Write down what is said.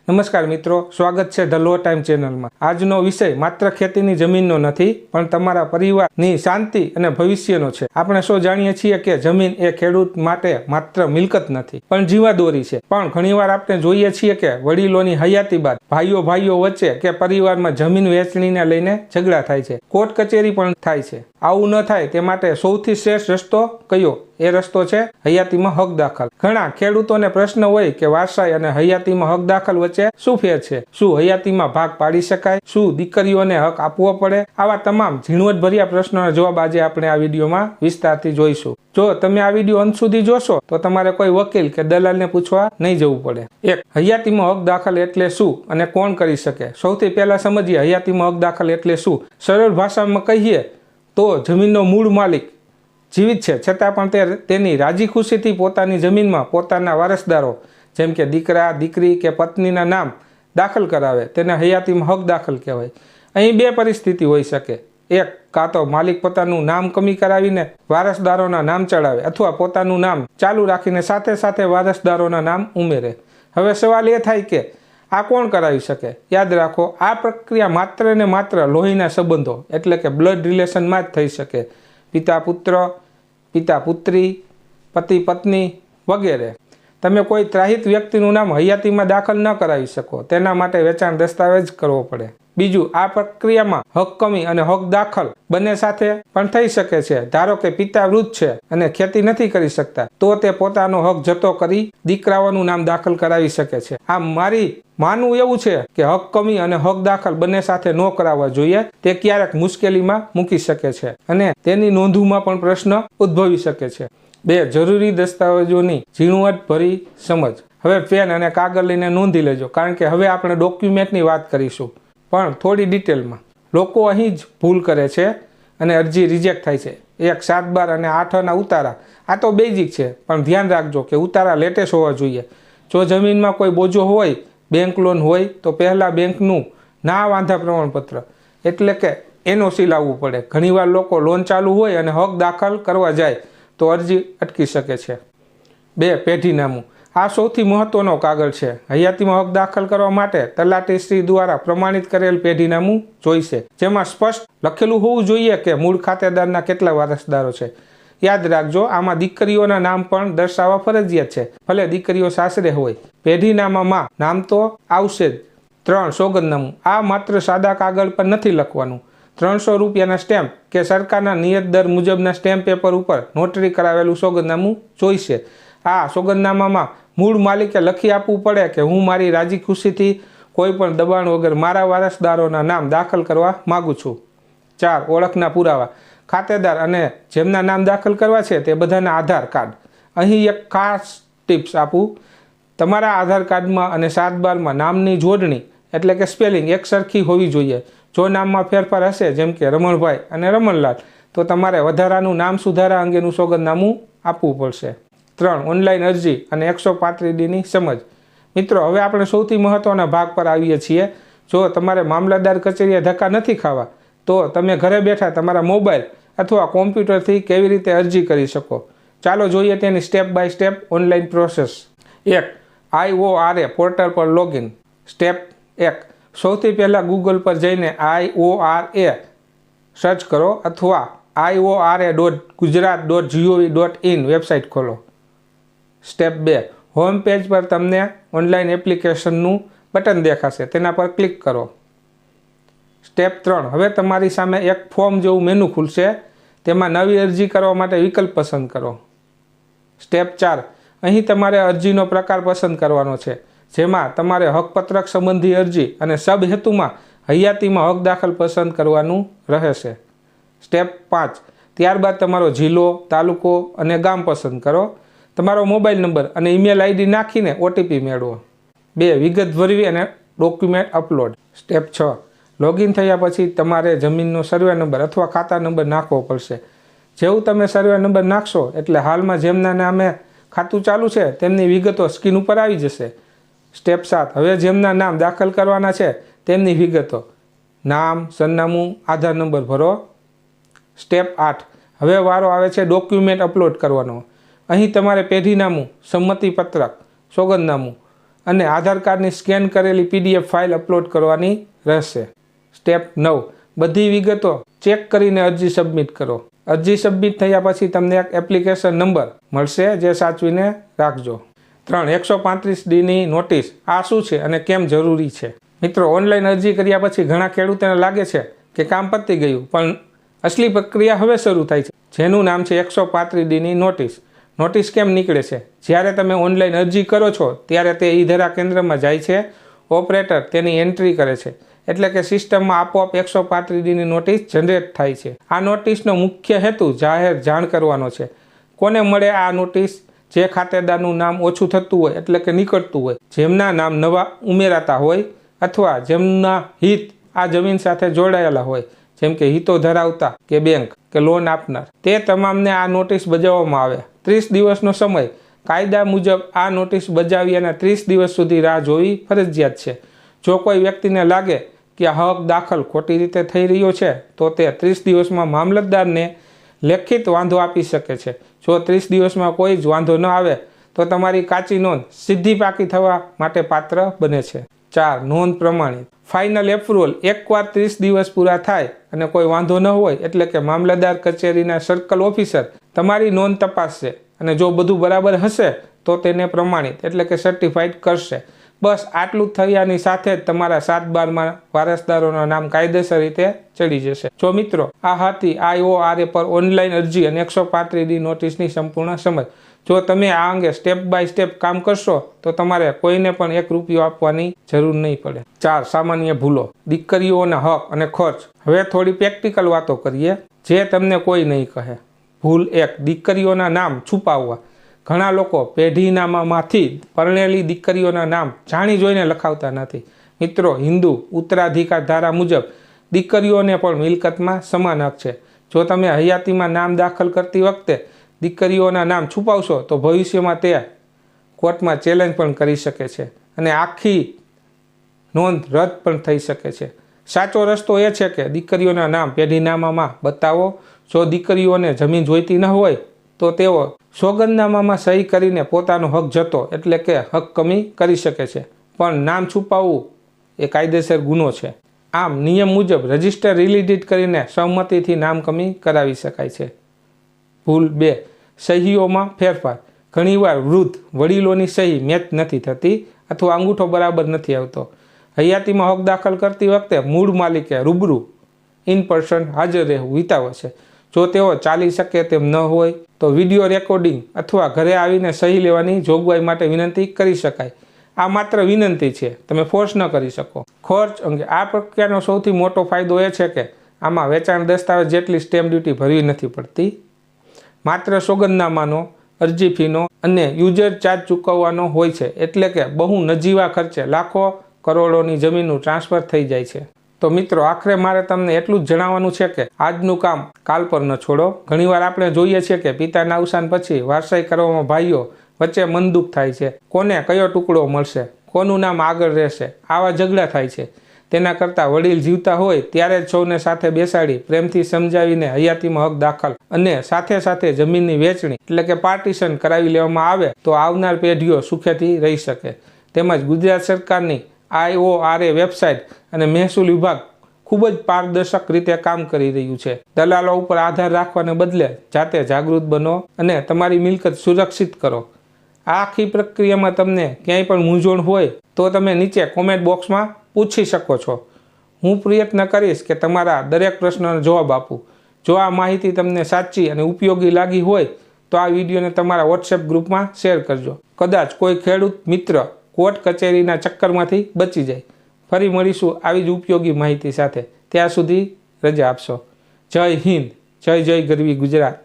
નમસ્કાર મિત્રો, સ્વાગત છે ધ લો ટાઈમ ચેનલમાં। આજનો વિષય માત્ર ખેતીની જમીનનો નથી, પણ તમારા પરિવારની શાંતિ અને ભવિષ્યનો છે। આપણે સૌ જાણીએ છીએ કે જમીન એ ખેડૂત માટે માત્ર મિલકત નથી, પણ જીવાદોરી છે। પણ ઘણીવાર આપણે જોઈએ છીએ કે વડીલોની હયાતી બાદ ભાઈઓ વચ્ચે કે પરિવારમાં જમીન વહેંચણીને લઈને ઝઘડા થાય છે, કોર્ટ કચેરી પણ થાય છે। આવું ન થાય તે માટે સૌથી શ્રેષ્ઠ રસ્તો કયો? એ રસ્તો છે હયાતીમાં હક દાખલ। ઘણા ખેડૂતોને પ્રશ્ન હોય કે વારસાઈ અને હયાતીમાં હક દાખલ વચ્ચે શું ફેર છે? શું હયાતીમાં ભાગ પાડી શકાય? શું દીકરીઓને હક આપવો પડે? આવા તમામ ઝીણવટભર્યા પ્રશ્નોના જવાબ આજે આપણે આ વિડીયોમાં વિસ્તારથી જોઈશું। જો તમે આ વિડીયો અંત સુધી જોશો તો તમારે કોઈ વકીલ કે દલાલને પૂછવા નહીં જવું પડે। એક, હયાતીમાં હક દાખલ એટલે શું અને કોણ કરી શકે? સૌથી પહેલા સમજીએ હયાતીમાં હક દાખલ એટલે શું। સરળ ભાષામાં કહીએ તો જમીનનો મૂળ માલિક જીવિત છે, છતાં પણ તેની રાજી ખુશીથી પોતાની જમીનમાં પોતાના વારસદારો જેમ કે દીકરા, દીકરી કે પત્નીના નામ દાખલ કરાવે તેને હયાતીમાં હક દાખલ કહેવાય। અહીં બે પરિસ્થિતિ હોઈ શકે। એક, કાં તો માલિક પોતાનું નામ કમી કરાવીને વારસદારોના નામ ચડાવે, અથવા પોતાનું નામ ચાલુ રાખીને સાથે સાથે વારસદારોના નામ ઉમેરે। હવે સવાલ એ થાય કે આ કોણ કરાવી શકે? યાદ રાખો, આ પ્રક્રિયા માત્ર ને માત્ર લોહીના સંબંધો એટલે કે બ્લડ રિલેશનમાં જ થઈ શકે। પિતા પુત્ર, પિતા પુત્રી, પતિ પત્ની વગેરે। તમે કોઈ ત્રાહિત વ્યક્તિનું નામ હયાતીમાં દાખલ ન કરાવી શકો, તેના માટે વેચાણ દસ્તાવેજ કરવો પડે। બીજું, આ પ્રક્રિયામાં હક કમી અને હક દાખલ બંને સાથે પણ થઈ શકે છે। ધારો કે પિતા વૃદ્ધ છે અને ખેતી નથી કરી શકતા, તો તે પોતાનો હક જતો કરી દીકરાઓનું નામ દાખલ કરાવી શકે છે। આમ મારી માનવું એવું છે કે હક કમી અને હક દાખલ બંને સાથે ન કરાવવા જોઈએ। તે ક્યારેક મુશ્કેલીમાં મૂકી શકે છે અને તેની નોંધોમાં પણ પ્રશ્ન ઉદ્ભવી શકે છે। બે, જરૂરી દસ્તાવેજોની ઝીણવટભરી સમજ। હવે પેન અને કાગળ લઈને નોંધી લેજો, કારણ કે હવે આપણે ડોક્યુમેન્ટની વાત કરીશું, પણ થોડી ડિટેલમાં। લોકો અહીં જ ભૂલ કરે છે અને અરજી રિજેક્ટ થાય છે। એક, 7/12 અને 8 ઉતારા। આ તો બેઝિક છે, પણ ધ્યાન રાખજો કે ઉતારા લેટેસ્ટ હોવા જોઈએ। જો જમીનમાં કોઈ બોજો હોય, બેંક લોન હોય, તો પહેલા બેંકનું ના વાંધા પ્રમાણપત્ર એટલે કે NOC લાવવું પડે। ઘણીવાર લોકો લોન ચાલુ હોય અને હક દાખલ કરવા જાય તો અરજી અટકી શકે છે। બે, પેઢીનામું। આ સૌથી મહત્વનો કાગળ છે। હયાતીમાં હક દાખલ કરવા માટે તલાટીશ્રી દ્વારા પ્રમાણિત કરેલ પેઢીનામું જોઈશે, જેમાં સ્પષ્ટ લખેલું હોવું જોઈએ કે મૂળ ખાતેદારના કેટલા વારસદારો છે। યાદ રાખજો, આમાં દીકરીઓના નામ પણ દર્શાવવા ફરજિયાત છે, ભલે દીકરીઓ સાસરે હોય। પેઢીનામામાં નામ તો આવશે જ। 3, સોગંદનામું। આ માત્ર સાદા કાગળ પર નથી લખવાનું। 300 રૂપિયાના સ્ટેમ્પ કે સરકારના નિયત દર મુજબના સ્ટેમ્પ પેપર ઉપર નોટરી કરાવેલું સોગંદનામું જોઈશે। આ સોગંદનામામાં મૂળ માલિકે લખી આપવું પડે કે હું મારી રાજી ખુશીથી કોઈ પણ દબાણ વગર મારા વારસદારોના નામ દાખલ કરવા માગું છું। 4, ઓળખના પુરાવા। ખાતેદાર અને જેમના નામ દાખલ કરવા છે તે બધાના આધાર કાર્ડ। અહીં એક ખાસ ટિપ્સ આપું, તમારા આધાર કાર્ડમાં અને 7/12માં નામની જોડણી એટલે કે સ્પેલિંગ એક સરખી હોવી જોઈએ। જો નામમાં ફેરફાર હશે, જેમ કે રમણભાઈ અને રમણલાલ, તો તમારે વધારાનું નામ સુધારા અંગેનું સોગંદનામું આપવું પડશે। 3, ઓનલાઈન અરજી અને 135Dની સમજ। મિત્રો, હવે આપણે સૌથી મહત્વના ભાગ પર આવીએ છીએ। જો તમારે મામલતદાર કચેરીએ ધક્કા નથી ખાવા, તો તમે ઘરે બેઠા તમારા મોબાઈલ અથવા કોમ્પ્યુટરથી કેવી રીતે અરજી કરી શકો, ચાલો જોઈએ તેની step by step online process. 1, IORA portal પર લોગિન। સ્ટેપ 1, સૌથી પહેલાં ગૂગલ પર જઈને IORA સર્ચ કરો અથવા iora.gujarat.gov.in વેબસાઇટ ખોલો। સ્ટેપ 2, હોમ પેજ પર તમને ઓનલાઈન એપ્લિકેશનનું બટન દેખાશે, તેના પર ક્લિક કરો। સ્ટેપ 3, હવે તમારી સામે એક ફોર્મ જેવું મેનુ ખુલશે, તેમાં નવી અરજી કરવા માટે વિકલ્પ પસંદ કરો। સ્ટેપ 4, અહીં તમારે અરજીનો પ્રકાર પસંદ કરવાનો છે, જેમાં તમારે હકપત્રક સંબંધી અરજી અને સબ હેતુમાં હયાતીમાં હક દાખલ પસંદ કરવાનું રહેશે। સ્ટેપ 5, ત્યારબાદ તમારો જિલ્લો, તાલુકો અને ગામ પસંદ કરો। તમારો મોબાઈલ નંબર અને ઈમેલ ID નાખીને OTP મેળવો। 2, વિગત ભરવી અને ડોક્યુમેન્ટ અપલોડ। સ્ટેપ 6, લોગિન થયા પછી તમારે જમીનનો સર્વે નંબર અથવા ખાતા નંબર નાખવો પડશે। જેવું તમે સર્વે નંબર નાખશો એટલે હાલમાં જેમના નામે ખાતું ચાલુ છે તેમની વિગતો સ્ક્રીન ઉપર આવી જશે। સ્ટેપ 7, હવે જેમના નામ દાખલ કરવાના છે તેમની વિગતો, નામ, સરનામું, આધાર નંબર ભરો। સ્ટેપ 8, હવે વારો આવે છે ડોક્યુમેન્ટ અપલોડ કરવાનો। અહીં તમારે પેઢીનામું, સંમતિપત્રક, સોગંદનામું અને આધાર કાર્ડની સ્કેન કરેલી PDF ફાઇલ અપલોડ કરવાની રહેશે. સ્ટેપ 9. બધી વિગતો ચેક કરીને અરજી સબમિટ કરો. અરજી સબમિટ થયા પછી તમને એક એપ્લિકેશન નંબર મળશે જે સાચવીને રાખજો. 3. 135Dની નોટિસ આ શું છે અને કેમ જરૂરી છે? મિત્રો, ઓનલાઈન અરજી કર્યા પછી ઘણા ખેડૂતોને લાગે છે કે કામ પતી ગયું, પણ અસલી પ્રક્રિયા હવે શરૂ થાય છે, જેનું નામ છે 135Dની નોટિસ. નોટિસ કેમ નીકળે છે? જ્યારે તમે ઓનલાઈન અરજી કરો છો ત્યારે તે ઈ-ધરા કેન્દ્રમાં જાય છે. ઓપરેટર તેની એન્ટ્રી કરે છે, એટલે કે સિસ્ટમમાં આપોઆપ 135Dની નોટિસ જનરેટ થાય છે. આ નોટિસનો મુખ્ય હેતુ જાહેર જાણ કરવાનો છે. કોને મળે આ નોટિસ? જે ખાતેદારનું નામ ઓછું થતું હોય, એટલે કે નીકળતું હોય, જેમના નામ નવા ઉમેરાતા હોય અથવા જેમના હિત આ જમીન સાથે જોડાયેલા હોય, જેમ કે હિતો ધરાવતા કે બેંક કે લોન આપનાર, તે તમામને આ નોટિસ બજાવવામાં આવે. 30 દિવસનો સમય. કાયદા મુજબ આ નોટિસ બજાવી અને 30 દિવસ સુધી રાહ જોવી ફરજિયાત છે. જો કોઈ વ્યક્તિને લાગે કે આ હક દાખલ ખોટી રીતે થઈ રહ્યો છે તો તે 30 દિવસમાં મામલતદારને લેખિત વાંધો આપી શકે છે. જો 30 દિવસમાં કોઈ જ વાંધો ન આવે તો તમારી કાચી નોંધ સીધી પાકી થવા માટે પાત્ર બને છે. 4. નોંધ પ્રમાણિત. Final approval. એકવાર 30 દિવસ પૂરા થાય અને કોઈ વાંધો ન હોય, એટલે કે મામલતદાર કચેરીના સર્કલ ઓફિસર તમારી નોંધ તપાસશે અને જો બધું બરાબર હશે તો તેને પ્રમાણિત એટલે કે સર્ટિફાઈડ કરશે. બસ આટલું થયાની સાથે જ તમારા 7/12માં વારસદારોના નામ કાયદેસર રીતે ચડી જશે. જો મિત્રો, આ હતી IORA પર ઓનલાઈન અરજી અને 135D નોટિસની સંપૂર્ણ સમજ. જો તમે આ અંગે સ્ટેપ બાય સ્ટેપ કામ કરશો તો તમારે કોઈને પણ ₹1 આપવાની જરૂર નહીં પડે. 4. સામાન્ય ભૂલો. દીકરીઓના હક અને ખર્ચ. હવે થોડી પ્રેક્ટિકલ વાતો કરીએ જે તમને કોઈ નહીં કહે. ભૂલ 1. દીકરીઓના નામ છુપાવવા. ઘણા લોકો પેઢીનામામાંથી પરણેલી દીકરીઓના નામ જાણી જોઈને લખાવતા નથી. મિત્રો, હિન્દુ ઉત્તરાધિકાર ધારા મુજબ દીકરીઓને પણ મિલકતમાં સમાન હક છે. જો તમે હયાતીમાં નામ દાખલ કરતી વખતે દીકરીઓના નામ છુપાવશો તો ભવિષ્યમાં તે કોર્ટમાં ચેલેન્જ પણ કરી શકે છે અને આખી નોંધ રદ પણ થઈ શકે છે. સાચો રસ્તો એ છે કે દીકરીઓના નામ પેઢીનામામાં બતાવો. જો દીકરીઓને જમીન જોઈતી ન હોય તો તેઓ સોગંદનામામાં સહી કરીને પોતાનો હક જતો એટલે કે હક કમી કરી શકે છે, પણ નામ છુપાવવું એ કાયદેસર ગુનો છે. આમ નિયમ મુજબ રજિસ્ટર રિલીડીટ કરીને સહમતિથી નામ કમી કરાવી શકાય છે. ભૂલ 2. સહીઓમાં ફેરફાર. ઘણીવાર વૃદ્ધ વડીલોની સહી મેચ નથી થતી અથવા અંગૂઠો બરાબર નથી આવતો. હયાતીમાં હક દાખલ કરતી વખતે મૂળ માલિકે રૂબરૂ ઇન પર્સન હાજર રહેવું હિતાવહ છે. જો તેઓ ચાલી શકે તેમ ન હોય તો વિડીયો રેકોર્ડિંગ અથવા ઘરે આવીને સહી લેવાની જોગવાઈ માટે વિનંતી કરી શકાય. આ માત્ર વિનંતી છે, તમે ફોર્સ ન કરી શકો. ખર્ચ અંગે. આ પ્રક્રિયાનો સૌથી મોટો ફાયદો એ છે કે આમાં વેચાણ દસ્તાવેજ જેટલી સ્ટેમ્પ ડ્યુટી ભરવી નથી પડતી. માત્ર સોગંદનામાનો, અરજી ફીનો અને યુઝર ચાર્જ ચૂકવવાનો હોય છે, એટલે કે બહુ નજીવા ખર્ચે લાખો કરોડોની જમીનનું ટ્રાન્સફર થઈ જાય છે. તો મિત્રો, આખરે મારે તમને એટલું જ જણાવવાનું છે કે આજનું કામ કાલ પર ન છોડો. ઘણીવાર આપણે જોઈએ છીએ કે પિતાના અવસાન પછી વારસાઈ કરવામાં ભાઈઓ વચ્ચે મનદુખ થાય છે. કોને કયો ટુકડો મળશે, કોનું નામ આગળ રહેશે, આવા ઝઘડા થાય છે. તેના કરતાં વડીલ જીવતા હોય ત્યારે જ સૌને સાથે બેસાડી પ્રેમથી સમજાવીને હયાતીમાં હક દાખલ અને સાથે સાથે જમીનની વહેંચણી એટલે કે પાર્ટીશન કરાવી લેવામાં આવે તો આવનાર પેઢીઓ સુખેથી રહી શકે. તેમજ ગુજરાત સરકારની IORA વેબસાઇટ અને મહેસૂલ વિભાગ ખૂબ જ પારદર્શક રીતે કામ કરી રહ્યું છે. દલાલો ઉપર આધાર રાખવાને બદલે જાતે જાગૃત બનો અને તમારી મિલકત સુરક્ષિત કરો. આ આખી પ્રક્રિયામાં તમને ક્યાંય પણ મૂંઝવણ હોય તો તમે નીચે કોમેન્ટ બોક્સમાં પૂછી શકો છો. હું પ્રયત્ન કરીશ કે તમારા દરેક પ્રશ્નનો જવાબ આપું. જો આ માહિતી તમને સાચી અને ઉપયોગી લાગી હોય તો આ વિડીયોને તમારા WhatsApp ગ્રુપમાં શેર કરજો. કદાચ કોઈ ખેડૂત મિત્ર કોર્ટ કચેરીના ચક્કરમાંથી બચી જાય. ફરી મળીશું આવી જ ઉપયોગી માહિતી સાથે. ત્યાં સુધી રજા આપશો. જય હિન્દ, જય જય ગરવી ગુજરાત.